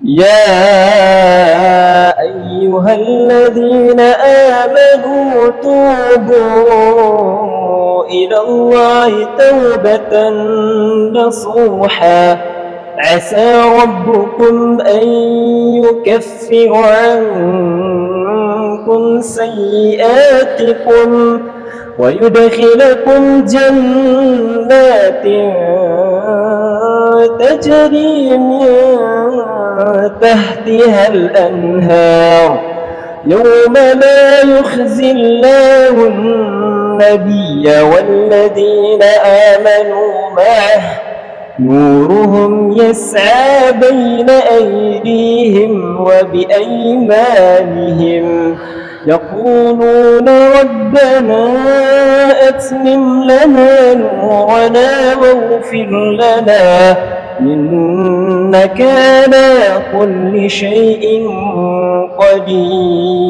يا أيها الذين آمنوا توبوا إلى الله توبة نصوحا عسى ربكم أن يكفر عنكم سيئاتكم ويدخلكم جنات تجري من تحتها الأنهار يوم لا يخزي الله النبي والذين آمنوا معه نورهم يسعى بين أيديهم وبأيمانهم يقولون ربنا أتمم لنا نورنا واغفر لنا إنك على كل شيء قدير.